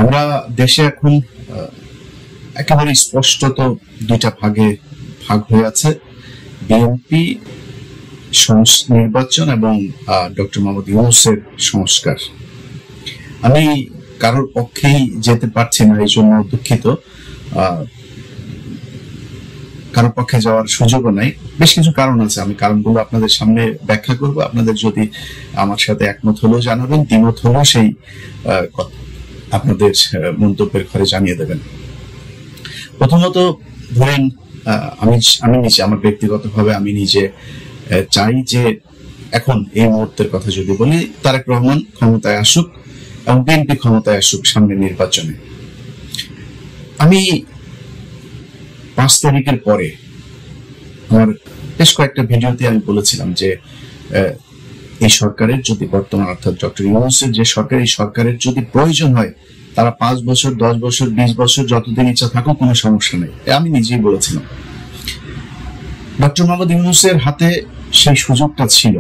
আমরা দেশে এখন একেবারে স্পষ্টত দুইটা ভাগে ভাগ হয়ে আছে, বিএনপি নির্বাচন এবং ডক্টর মোহাম্মদ ইউনূসের সংস্কার। আমি কারোর পক্ষেই যেতে পারছি না, এই জন্য দুঃখিত। কারোর পক্ষে যাওয়ার সুযোগও নাই। বেশ কিছু কারণ আছে, আমি কারণগুলো আপনাদের সামনে ব্যাখ্যা করব। আপনাদের যদি আমার সাথে একমত হলেও জানাবেন, দ্বিমত হলেও সেই আপনাদের মন্তব্যের ঘরে জানিয়ে দেবেন। প্রথমত ধরেন, আমি নিজে আমার ব্যক্তিগতভাবে আমি নিজে চাই যে এখন এই মুহূর্তের কথা যদি বলি, তারেক রহমান ক্ষমতায় আসুক এবং বিএনপি ক্ষমতায় আসুক সামনের নির্বাচনে। আমি 5 তারিখের পরে আমার বেশ কয়েকটা ভিডিওতে আমি বলেছিলাম যে এই সরকারের যদি বর্তমান অর্থাৎ ডক্টর ইউনূসের যে সরকার, এই সরকারের যদি প্রয়োজন হয় তারা 5 বছর 10 বছর 20 বছর যতদিন ইচ্ছা থাকুক, কোনো সমস্যা নেই। আমি নিজেই বলেছিলাম। ডক্টর মোহাম্মদ ইউনূসের হাতে সেই সুযোগটা ছিল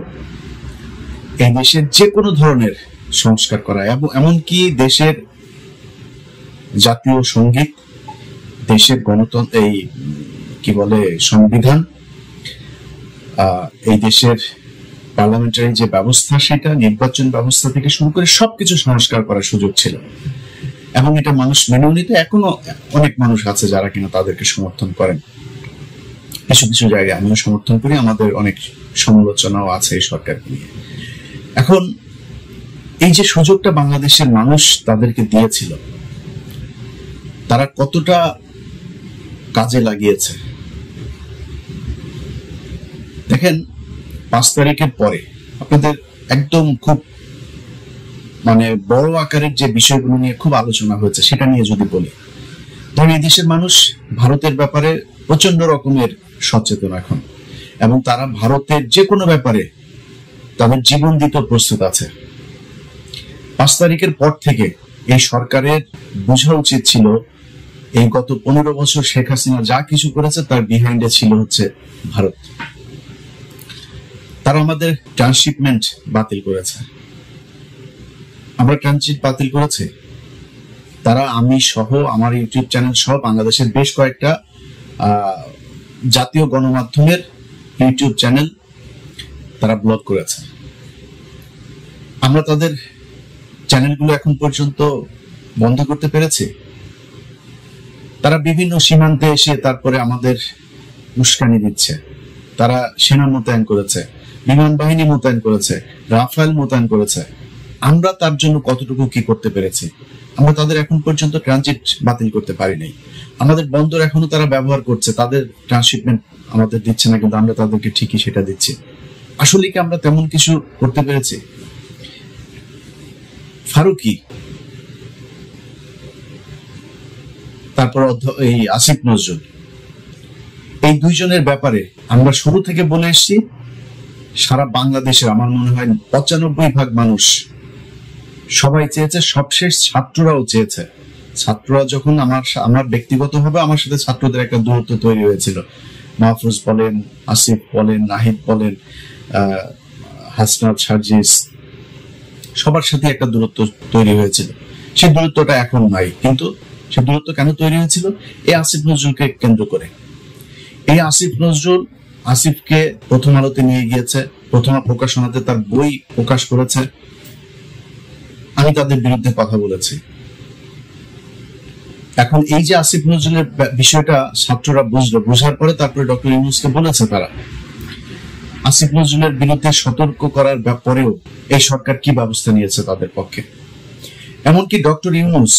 এই দেশের যে কোনো ধরনের সংস্কার করা, এবং এমনকি দেশের জাতীয় সঙ্গীত, দেশের গণতন্ত্র, এই কি বলে সংবিধান, এই দেশের পার্লামেন্টারি যে ব্যবস্থা, সেটা নির্বাচন ব্যবস্থা থেকে শুরু করে সবকিছু সংস্কার করার সুযোগ ছিল, এবং এটা মানুষ মেনেও নিতে এখনো অনেক মানুষ আছে যারা কিনা তাদেরকে সমর্থন করেন। কিছু কিছু জায়গায় আমিও সমর্থন করি, আমাদের অনেক সমালোচনাও আছে এই সরকারকে নিয়ে। এখন এই যে সুযোগটা বাংলাদেশের মানুষ তাদেরকে দিয়েছিল, তারা কতটা কাজে লাগিয়েছে দেখেন। 5 তারিখের পরে আপনাদের একদম খুব বড় আকারের যে বিষয়গুলো নিয়ে খুব আলোচনা হয়েছে সেটা নিয়ে যদি বলি, ধরেন এই দেশের মানুষ ভারতের ব্যাপারে প্রচন্ড রকমের সচেতন এখন, এবং তারা ভারতের যে কোনো ব্যাপারে তাদের জীবন দিতে প্রস্তুত আছে। 5 তারিখের পর থেকে এই সরকারের বোঝা উচিত ছিল এই গত 15 বছর শেখ হাসিনা যা কিছু করেছে তার বিহাইন্ডে ছিল হচ্ছে ভারত। তারা আমাদের ট্রান্সশিপমেন্ট বাতিল করেছে, আমরা ট্রানজিট বাতিল করেছি। তারা আমি সহ, আমার ইউটিউব চ্যানেল সহ বাংলাদেশের বেশ কয়েকটা জাতীয় গণমাধ্যমের ইউটিউব চ্যানেল তারা ব্লক করেছে। আমরা তাদের চ্যানেলগুলো এখন পর্যন্ত বন্ধ করতে পেরেছি। তারা বিভিন্ন সীমান্তে এসে তারপরে আমাদের উস্কানি দিচ্ছে। তারা সেনা মোতায়েন করেছে, বিমান বাহিনী মোতায়েন করেছে, রাফায়েল মোতায়েন করেছে। আমরা তার জন্য কতটুকু কি করতে পেরেছি? আমরা তাদের এখন পর্যন্ত ট্রানজিট বাতিল করতে পারি নাই। আমাদের বন্দর এখনো তারা ব্যবহার করছে, তাদের ট্রান্সশিপমেন্ট আমাদের দিচ্ছে না, কিন্তু আমরা তাদেরকে ঠিকই সেটা দিচ্ছি। আসলে কি আমরা তেমন কিছু করতে পেরেছি? ফারুকি, তারপর এই আসিফ নজরুল, এই দুইজনের ব্যাপারে আমরা শুরু থেকে বলে এসেছি। সারা বাংলাদেশের আমার মনে হয় 95% মানুষ সবাই চেয়েছে, সবশেষ ছাত্ররাও চেয়েছে। ছাত্ররা যখন আমার ব্যক্তিগতভাবে আমার সাথে ছাত্রদের একটা দূরত্ব তৈরি হয়েছিল, মাহফুজ বলেন, আসিফ বলেন, নাহিদ বলেন, হাসনাত, সার্জিস, সবার সাথে একটা দূরত্ব তৈরি হয়েছিল। সেই দূরত্বটা এখন নাই, কিন্তু সে দূরত্ব কেন তৈরি হয়েছিল? এই আসিফ নজরুলকে কেন্দ্র করে। এই আসিফ নজরুল আসিফকে প্রথম আলোতে নিয়ে গিয়েছে, প্রথমা প্রকাশনাতে তার বই প্রকাশ করেছে। আমি তাদের বিরুদ্ধে কথা বলেছি। এখন এই যে আসিফ নজরুলের বিষয়টা ছাত্ররা বুঝলো, বোঝার পরে তারপরে ডক্টর ইউনূসকে বলেছে তারা। আসিফ নজরুলের বিরুদ্ধে সতর্ক করার পরেও এই সরকার কি ব্যবস্থা নিয়েছে তাদের পক্ষে? এমনকি ডক্টর ইউনূস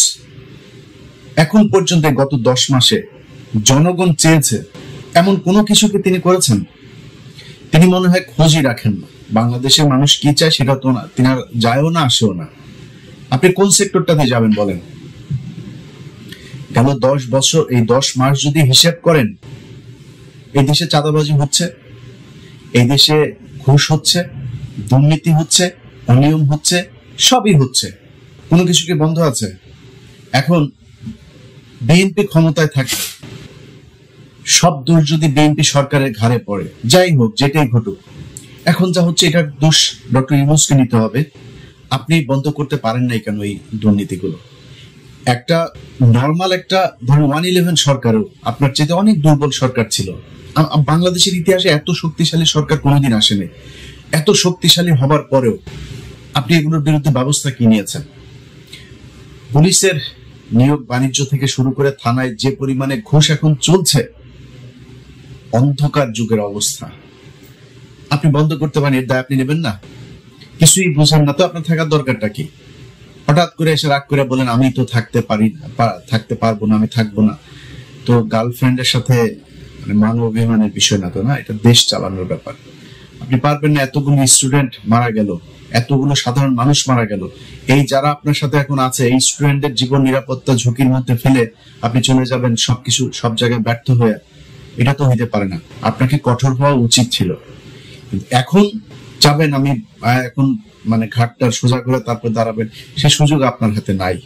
এখন পর্যন্ত গত 10 মাসে জনগণ চেয়েছে এমন কোনো কিছুকে তিনি করেছেন? তিনি মনে হয় খোঁজই রাখেন না। বাংলাদেশের মানুষ কি চায় সেটা তো না, তিনি যায়ও না, আসেও না। আপনি কোন সেক্টরটাতে যাবেন বলেন? গেল 10 বছর, এই 10 মাস যদি হিসাব করেন, এই দেশে চাঁদাবাজি হচ্ছে, এই দেশে ঘুষ হচ্ছে, দুর্নীতি হচ্ছে, অনিয়ম হচ্ছে, সবই হচ্ছে। কোনো কিছু কি বন্ধ আছে? এখন বিএনপি ক্ষমতায় থাকে, সব দোষ যদি বিএনপি সরকারের ঘাড়ে পড়ে, যাই হোক, যেটাই ঘটুক, এখন যা হচ্ছে এটার দোষ ডক্টর ইউনূসকে নিতে হবে। আপনি বন্ধ করতে পারেন নাই কেন এই দুর্নীতিগুলো? একটা নর্মাল একটা ধরুন 111 সরকারও আপনার চাইতে অনেক দুর্বল সরকার ছিল। বাংলাদেশের ইতিহাসে এত শক্তিশালী সরকার কোনোদিন আসেনি। এত শক্তিশালী হবার পরেও আপনি এগুলোর বিরুদ্ধে ব্যবস্থা কি নিয়েছেন? পুলিশের নিয়োগ বাণিজ্য থেকে শুরু করে থানায় যে পরিমাণে ঘুষ এখন চলছে, অন্ধকার যুগের অবস্থা। আপনি বন্ধ করতে পারেন, এর দায় আপনি নেবেন না? কিছুই বুঝেন না তো আপনার থাকার দরকারটা কি? হঠাৎ করে এসে রাগ করে বলেন আমি তো থাকতে পারবো না, আমি থাকবো না। তো গার্লফ্রেন্ডের সাথে মান অভিমানের বিষয় না তো, না, এটা দেশ চালানোর ব্যাপার। আপনি পারবেন না। এতগুলো স্টুডেন্ট মারা গেল, এতগুলো সাধারণ মানুষ মারা গেল, এই যারা আপনার সাথে এখন আছে এই স্টুডেন্টদের জীবন নিরাপত্তা ঝুঁকির মধ্যে ফেলে আপনি চলে যাবেন সবকিছু সব জায়গায় ব্যর্থ হয়ে। এটা তো হইতে পারে না। আপনাকে কঠোর হওয়া উচিত ছিল। এখন চাবেন আমি এখন ঘাটটা সোজা করে তারপর দাঁড়াবেন, সে সুযোগ আপনার হাতে নাই।